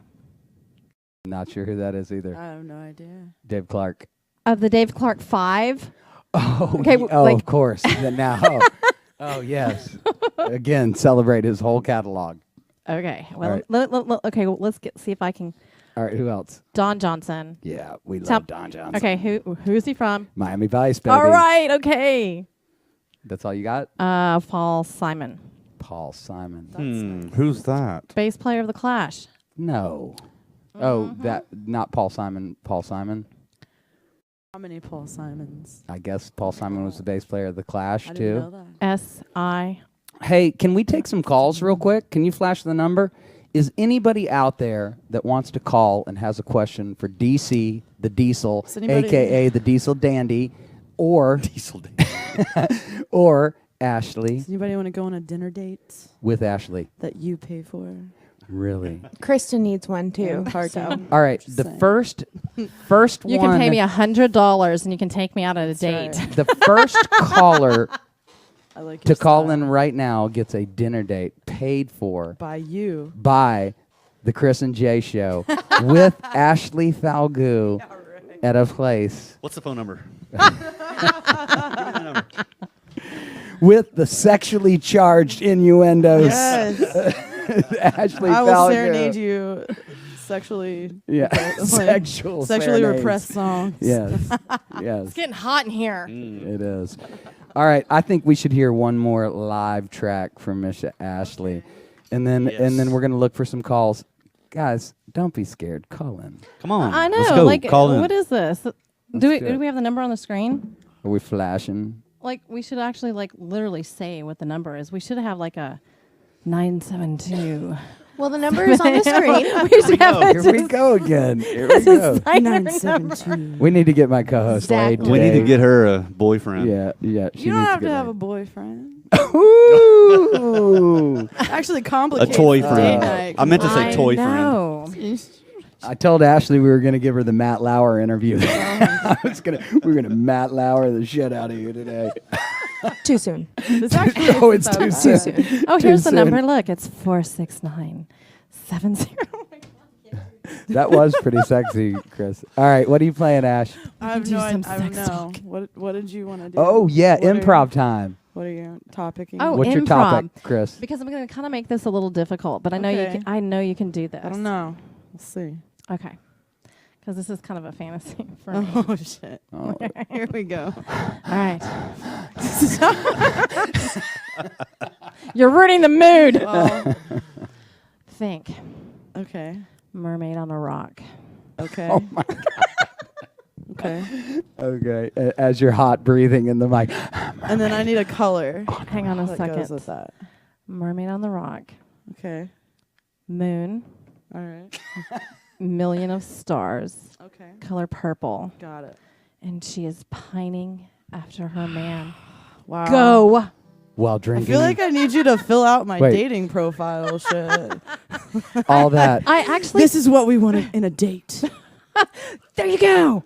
Not sure who that is either. I have no idea. Dave Clark. Of the Dave Clark 5. Oh, Okay, like- of course. Then now. Oh, yes. Again, celebrate his whole catalog. Okay. Well, right. okay. Well, let's see if I can. All right, who else? Don Johnson. Yeah, we Tell- love Don Johnson. Okay. Who's he from? Miami Vice, baby. All right. Okay. That's all you got? Paul Simon, Paul Simon. Who's that? bass player of the Clash. No. Oh, that not Paul Simon. Paul Simon. How many Paul Simons? I guess Paul Simon was the bass player of the Clash I didn't know too. that. S.I. Hey, can we take some calls real quick? Can you flash the number? Is anybody out there that wants to call and has a question for DC, the Diesel, Is anybody- aka the Diesel Dandy, or Diesel. or Ashley Does anybody want to go on a dinner date with Ashley? that you pay for? Really? Kristen needs one too. And parking. All right. Just The saying. first You one. can pay me $100 and you can take me out on a That's date. right. The first caller I like to your call style. in right now gets a dinner date paid for by you. by the Kris and Jay Show with Ashley Falgot at a place What's the phone number? with the sexually charged innuendos. Yes. Ashley I will Falgot. serenade you sexually. Yeah, like, sexual sexually serenades. repressed songs. Yes, yes, It's getting hot in here. it is. All right, I think we should hear one more live track from Miss Ashley, and then Yes. we're gonna look for some calls. Guys, don't be scared. Call in. Come on. I know. Let's go. Like, Call in. what is this? do Do it. we have the number on the screen? Are we flashing? Like, we should actually like literally say what the number is. We should have like a 972. Well, the number is on the screen. We should have Here we go again. Here we a go. designer number. 972. We need to get my co-host laid Exactly. We need to today. get her a boyfriend. Yeah, yeah. she You don't needs have to get have a laid. boyfriend. Ooh. Actually, A complicates toy the friend. date night. I meant to say I toy friend. know. I told Ashley we were going to give her the Matt Lauer interview. We were gonna Matt Lauer the shit out of you today. Too soon. This actually Oh, it's so too bad. soon. Oh, Too here's the soon. number. Look, it's 46970. That was pretty sexy, Kris. All right, what are you playing, Ash? I have do no some idea. I don't sex know. What did you want to do? Oh yeah, What are- improv time. What are you topicing? Oh, What's your improv. topic, Kris? Because I'm going to kind of make this a little difficult, but I know you Okay. can, I know you can do this. I don't know. We'll see. Okay. Because this is kind of a fantasy for me. Oh shit. Oh, Here we go. All right. You're ruining the mood. Oh, Think okay. mermaid on a rock. Okay. Oh my Okay. okay. As you're hot breathing in the mic. And then I need a color Hang on a that goes second. with that. Mermaid on the rock. Okay. moon, All right. million of stars, Okay. color purple, Got it. and she is pining after her man. Wow. Go. While I drinking feel like I need you to fill out my Wait. dating profile shit. all that. I actually. This is what we want in a date. There you go.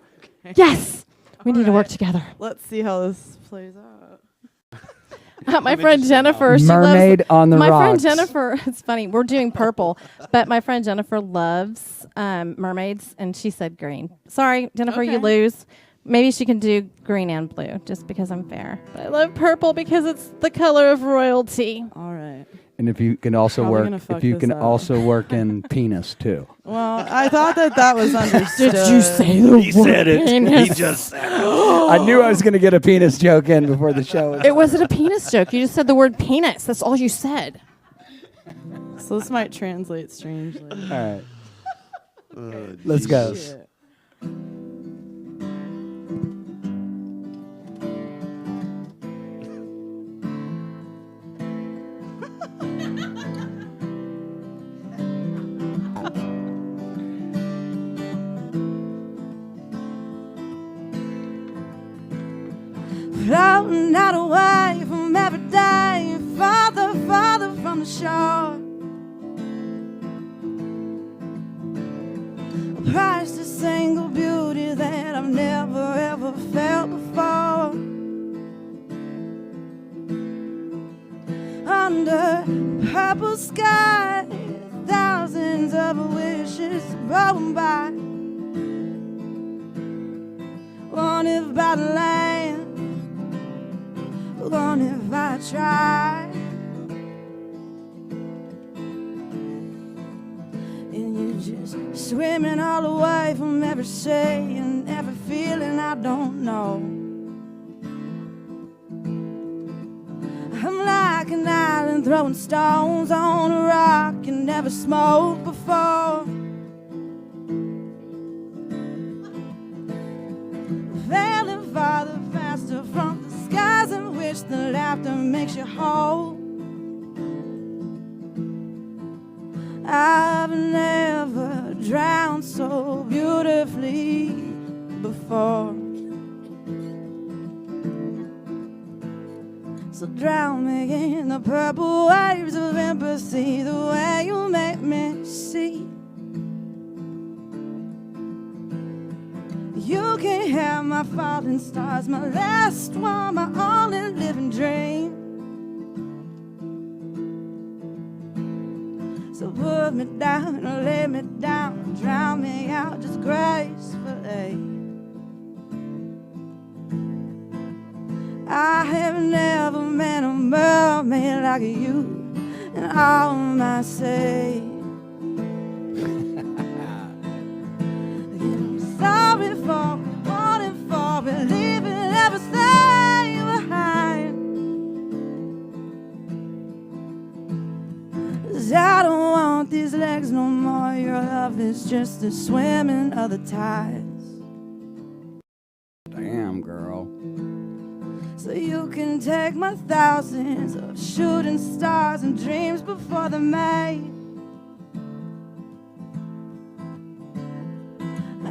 Yes. We need to work together. Let's see how this plays out. My friend Jennifer, she Mermaid loves, on the my rocks. friend Jennifer, it's funny, we're doing purple, but my friend Jennifer loves mermaids, and she said green. Sorry, Jennifer, you Okay. lose. Maybe she can do green and blue, just because I'm fair. But I love purple because it's the color of royalty. All right. And if you can also How are we work, gonna fuck if you this can up? also work in penis too. Well, I thought that was understood. the He said it. He just said it. I knew I was going to get a penis joke in before the show. It wasn't a penis joke. You just said the word penis. That's all you said. So this might translate strangely. All right. Let's go. Shit. Floating out away from every day, farther, farther from the shore. A priceless single beauty that I've never ever felt before. Under purple sky, thousands of wishes rolling by. One if by the land, one if I try. And you're just swimming all away from every say and every feeling I don't know. I'm like an island throwing stones on a rock and never smoked before. Failing farther, faster from the skies in which the laughter makes you whole. I've never drowned so beautifully before. So drown me in the purple waves of empathy, the way you make me see. You can have my falling stars, my last one, my only living dream. So put me down or lay me down or drown me out just gracefully. I have never met a mermaid like you in all my say. Sorry for wanting for leaving everything behind. 'Cause I don't want these legs no more. Your love is just the swimming of the tides. Damn, girl. So you can take my thousands of shooting stars and dreams before they're made.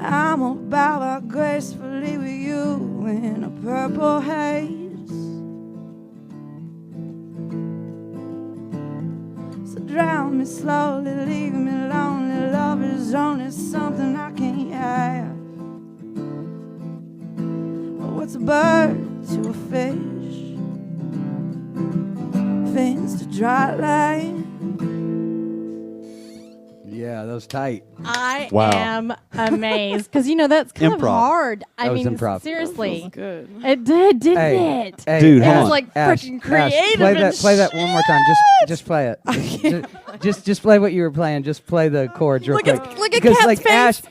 I'm gonna bow out gracefully with you in a purple haze. So drown me slowly, leave me lonely. Love is only something I can't have. Well, what's a bird to a fish? Fins to dry land. Yeah, that was tight. I Wow. am amazed because that's kind of Improv. hard. That I was mean, improv. seriously, Good. it did, didn't Hey, it? hey, Dude, It hold was on. like freaking creative. Play and that one more time. Just play it. Just play what you were playing. Just play the chords real Look quick. at- look at because Kat's like face.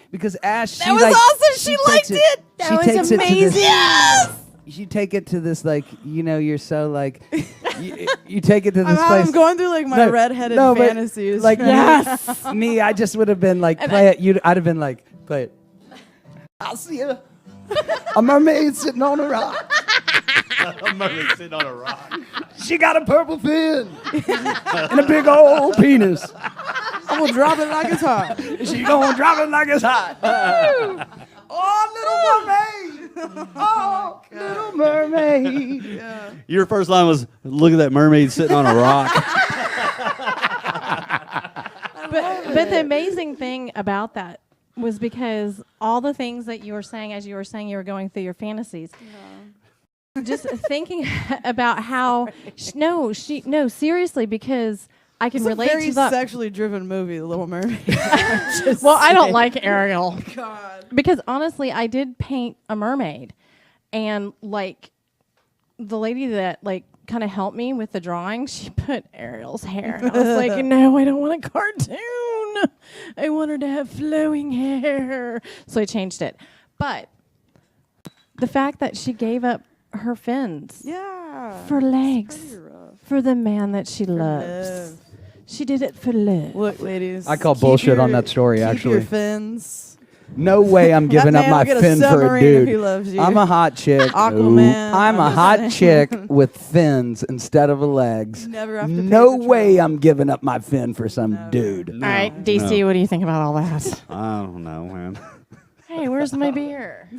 Ash, That was awesome. She liked it. That she was takes it to this. amazing. Yes. You take it to this you're so you take it to this I'm place. going through like my No, redheaded no, but, fantasies. like right me, I just would have been like, play it. I'd have been like, play it. I'll see you. A mermaid sitting on a rock. A mermaid sitting on a rock. She got a purple fin and a big old penis. I'm gonna drop it like it's hot. She gonna drop it like it's hot. Oh, Little Mermaid. Oh, Little Mermaid. Yeah. Your first line was, "Look at that mermaid sitting on a rock." But the amazing thing about that was because all the things that you were saying as you were saying you were going through your fantasies. Just thinking about how seriously, because I can It's relate a very to the sexually driven movie, The Little Mermaid. well, I don't like Ariel God. because honestly, I did paint a mermaid, and like the lady that like kind of helped me with the drawing, she put Ariel's hair, and I was like, no, I don't want a cartoon. I want her to have flowing hair, so I changed it. But the fact that she gave up her fins Yeah. for legs Pretty rough. for the man that she loves. love. She did it for love. Look, ladies. I call keep bullshit on your- that story, keep actually. your fins. No way I'm giving That up man my will get a fin for a submarine if dude. he loves you. I'm a hot chick. Aquaman, I'm a I'm hot just chick saying. with fins instead of legs. Never have to pay No for way travel. I'm giving up my fin for some Never. dude. All right, DC, what do you think about all that? I don't know, man. Hey, where's my beer?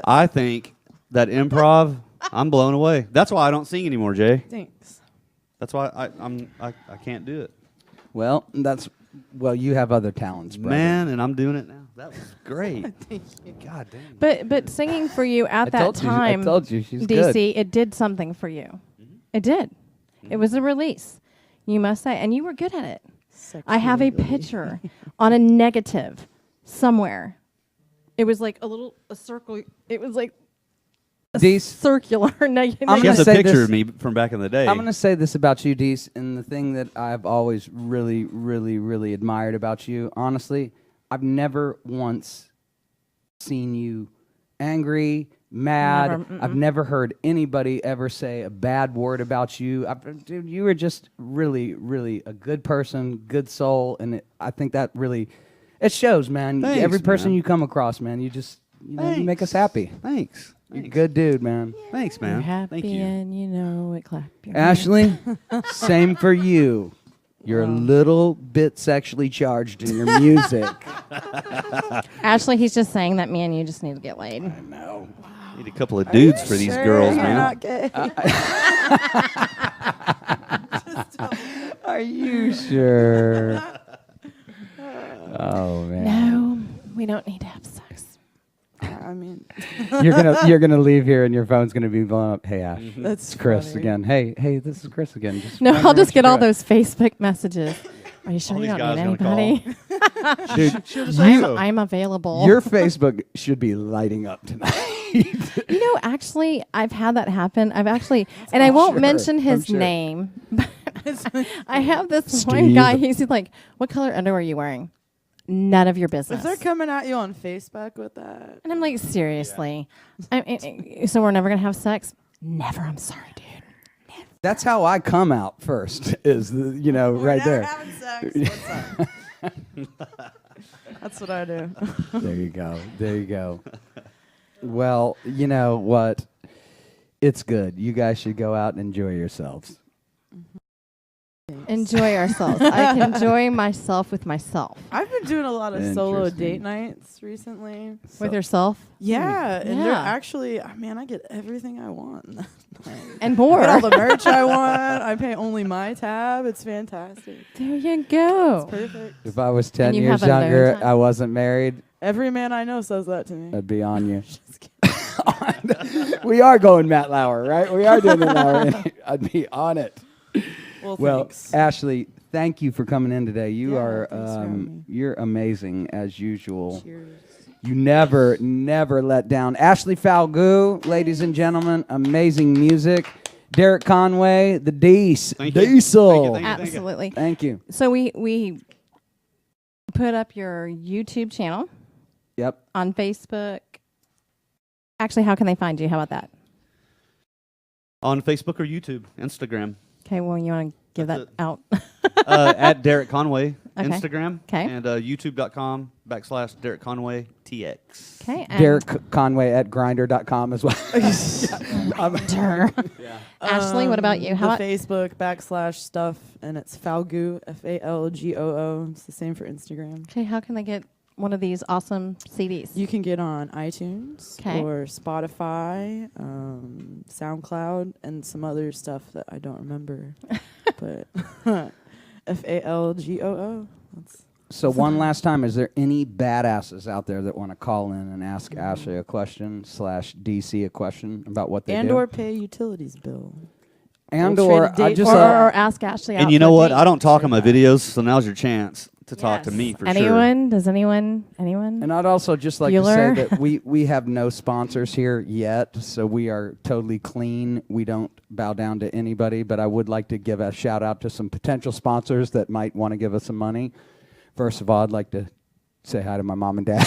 I think that improv, I'm blown away. That's why I don't sing anymore, Jay. Thanks. That's why I can't do it. Well, you have other talents, brother. Man, and I'm doing it now. That was great. God damn. But singing for you at that I time, told you she's DC, good. it did something for you. It did. It was a release, you must say, and you were good at it. I have a picture on a negative somewhere. It was like a circle. It was like a Deece, circular negative. I'm She gonna has a say picture this- of me from back in the day. I'm going to say this about you, Deece, and the thing that I've always really, really, really admired about you, honestly, I've never once seen you angry, mad. Never, I've never heard anybody ever say a bad word about you. Dude, you were just really, really a good person, good soul, and I think that really, it shows, man. Thanks, Every person man. you come across, man, you just, you make us Thanks. happy. Thanks. You're a good dude, man. Thanks, man. You're happy Thank you. and you know it. Clap your hands. Ashley, same for you. You're a little bit sexually charged in your music. Ashley, he's just saying that me and you just need to get laid. No. Need a couple of dudes for these Sure girls, you're man. not gay. Are you sure? Oh man. No, we don't need to have sex. I mean, You're gonna leave here and your phone's gonna be blown up. Hey Ash, that's it's Chris funny. again. Hey, this is Chris again. Just No, wonder I'll just what you get all got. those Facebook messages. Are you sure All you these don't guys need gonna anybody? Dude, I'm available. your Facebook should be lighting up tonight. You know, actually, I've had that happen. I've actually, and I won't sure. mention his I'm sure. name, but I have this one Steve. guy. He's like, "What color underwear are you wearing?" None of your business. If they're coming at you on Facebook with that, And I'm like, seriously? So we're never gonna have sex? Never. I'm sorry, dude. That's how I come out first. Is right there. having sex. What's up? That's what I do. There you go. There you go. Well, you know what? It's good. You guys should go out and enjoy yourselves. Enjoy ourselves. I can enjoy myself with myself. I've been doing a lot of solo Interesting. date nights recently. With yourself Yeah, and they're Yeah. actually, man, I get everything I want. and I more. get all the merch I want. I pay only my tab. It's fantastic. There you go. Perfect. If I was 10 you years have a loan younger, time? I wasn't married, Every man I know says that to me. I'd be on you. Just kidding. We are going Matt Lauer, right? We are doing the Lauer. I'd be on it. Well, thanks. Ashley, thank you for coming in today. You Yeah, are thanks for having me. you're amazing as usual. Cheers. You never let down. Ashley Falgot, ladies and gentlemen, amazing music. Derek Conway, the Thank you. Diesel. Thank you. Absolutely. Thank you. So we put up your YouTube channel Yep. on Facebook. Actually, how can they find you? How about that? On Facebook or YouTube, Instagram. Okay, well, you want to give That's that out? At Derek Conway. Okay. Instagram, 'Kay. and youtube.com/Derek Conway TX. Okay. Derek Conway at Grindr.com as well. Ashley, what about you? How the about Facebook /stuff, and it's Falgot, Falgoo. It's the same for Instagram. okay? How can they get one of these awesome CDs? You can get on iTunes 'Kay. or Spotify, SoundCloud, and some other stuff that I don't remember. But Falgoo. So one last time, is there any badasses out there that want to call in and ask Ashley a question /DC a question about what they And do? or pay utilities bill. And We'll or trade a I date just or, for- or ask Ashley out. And you for know a what? date. I don't talk on my videos, so now's your chance to talk to Yes. me for sure. Anyone? Does anyone? Anyone? And I'd also just like to Bueller? say that we have no sponsors here yet, so we are totally clean. We don't bow down to anybody, but I would like to give a shout out to some potential sponsors that might want to give us some money. First of all, I'd like to say hi to my mom and dad.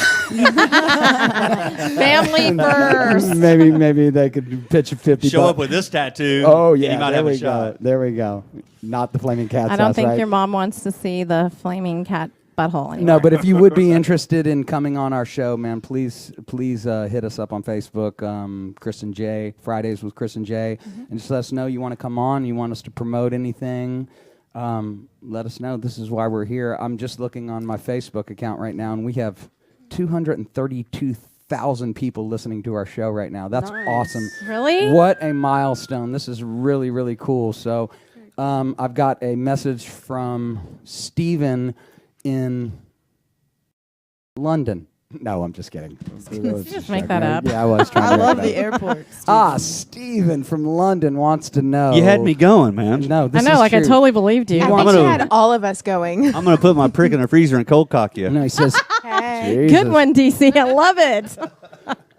Family first. maybe they could pitch a 50 Show bucks. up with this tattoo. Oh and yeah, you might there have we a shot. go. There we go. Not the Flaming Cat's I don't house, think right? your mom wants to see the flaming cat butthole anymore. No, but if you would be interested in coming on our show, man, please hit us up on Facebook, Chris and Jay, Fridays with Chris and Jay, and just let us know you want to come on, you want us to promote anything. Let us know. This is why we're here. I'm just looking on my Facebook account right now, and we have 232,000 people listening to our show right now. That's Nice. awesome. Really? What a milestone. This is really, really cool. So I've got a message from Stephen in London. No, I'm just kidding. Just make that up. Yeah, I was trying I to make love that the up. airport. Stephen from London wants to know. You had me going, man. No, I this know, is like I true. totally believed you. I I'm think gonna- you had all of us going. I'm going to put my prick in the freezer and cold cock you. No, he says, Hey. Jesus. Good one, DC. I love it.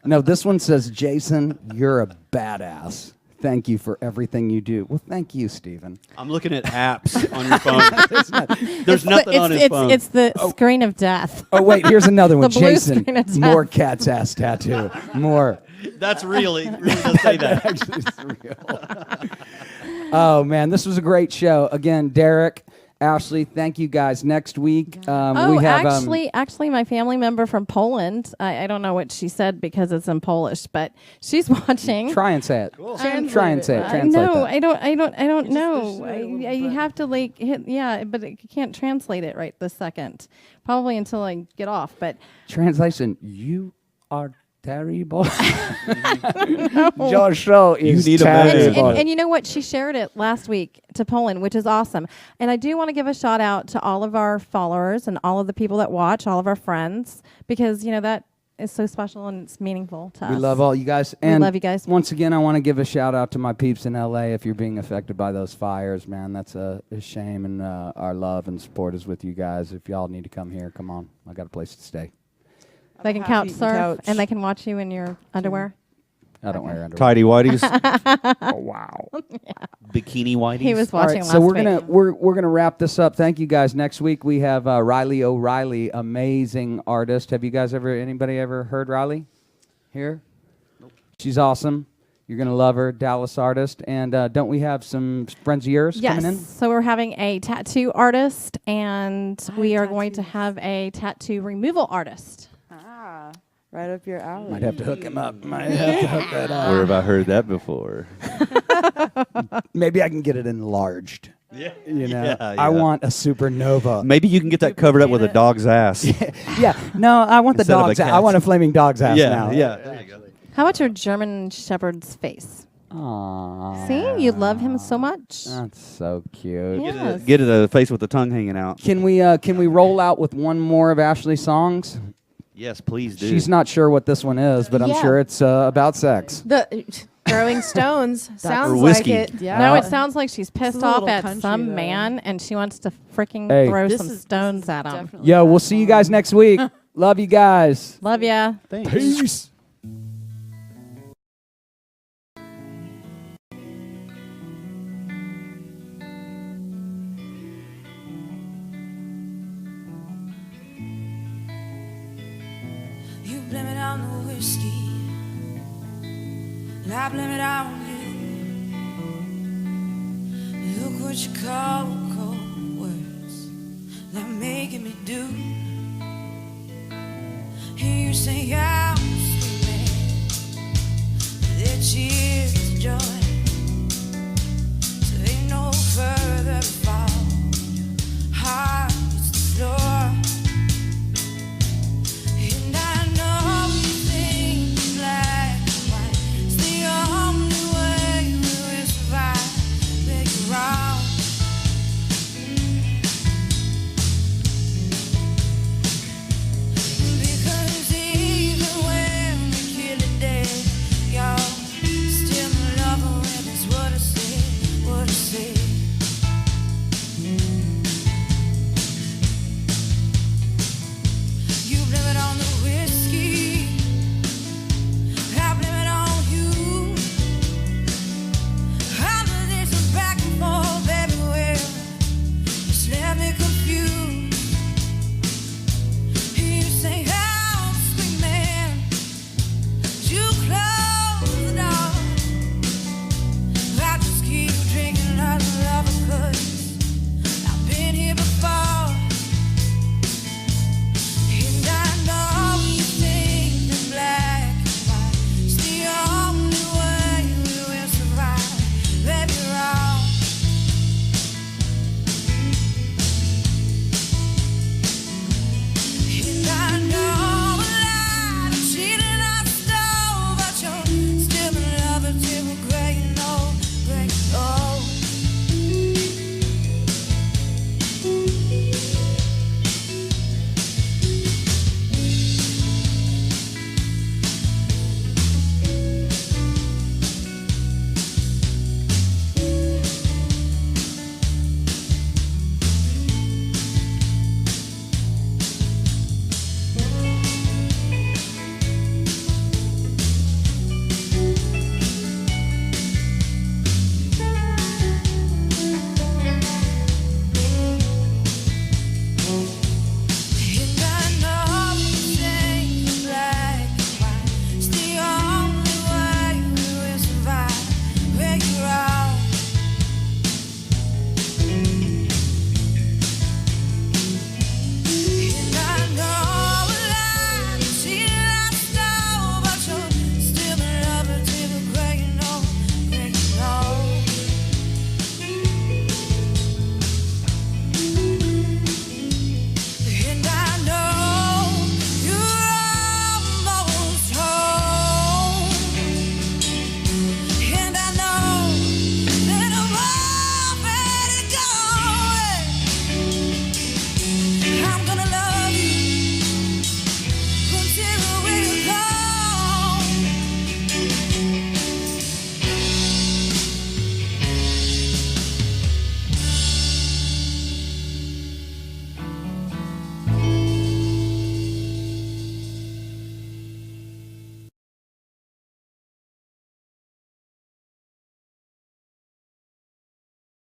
No, this one says, Jason, you're a badass. Thank you for everything you do. Well, thank you, Stephen. I'm looking at apps on your phone. There's nothing on his phone. It's the screen of death. Oh, wait, here's another one. The blue Jason, screen of death. more cat's ass tattoo. More. That's really does say that. Actually, it's real. Oh, man, this was a great show. Again, Derek, Ashley, thank you guys. Next week, we have... actually, my family member from Poland. I don't know what she said because it's in Polish, but she's watching. try and say it. Try and say it. Translate No, that. I don't know. I have to like hit, but I can't translate it right this second. Probably until I get off. But Translation, you are terrible. Your show is need a man. terrible. and you know what? She shared it last week to Poland, which is awesome. And I do want to give a shout out to all of our followers and all of the people that watch, all of our friends, because that is so special and it's meaningful to us. We love all you guys. We And love you guys. once again, I want to give a shout out to my peeps in LA. If you're being affected by those fires, man, that's a shame. And our love and support is with you guys. If y'all need to come here, come on. I got a place to stay. They can couch surf and they can watch you in your underwear. I don't wear underwear. Tidy whities, Oh, wow. bikini whities. He was All watching right, last so we're week. gonna we're gonna wrap this up. Thank you guys. Next week we have Riley O'Reilly, amazing artist. Have you guys anybody ever heard Riley here? Nope. She's awesome. You're gonna love her, Dallas artist. And don't we have some friends of yours Yes. coming in? So we're having a tattoo artist and we are going to have a tattoo removal artist. Right up your alley. Might have to hook him up. Might have to hook that up. Where have I heard that before? Maybe I can get it enlarged. Yeah. You know, Yeah, I yeah. want a supernova. Maybe you can get that covered up with a dog's ass. Yeah, no, I want the Instead of a dog's ass. I cat's. want a flaming dog's ass now. yeah. There you go. How about your German Shepherd's face? Aww. See, you love him so much. That's so cute. Yes. Get it a face with the tongue hanging out. Can we roll out with one more of Ashley's songs? Yes, please do. She's not sure what this one is, but I'm Yeah. sure it's about sex. The throwing stones sounds Or like whiskey. it. Yeah. No, it sounds like she's pissed a off little at country, some though. man and she wants to freaking Hey. throw This some is stones at him. definitely Yo, that we'll see you song. guys next week. Love you guys. Love ya. Peace. You blame it on the whiskey, and I blame it on you. Look what you call cold words that make making me do. Hear you say, "I'm sweet man." That cheers joy.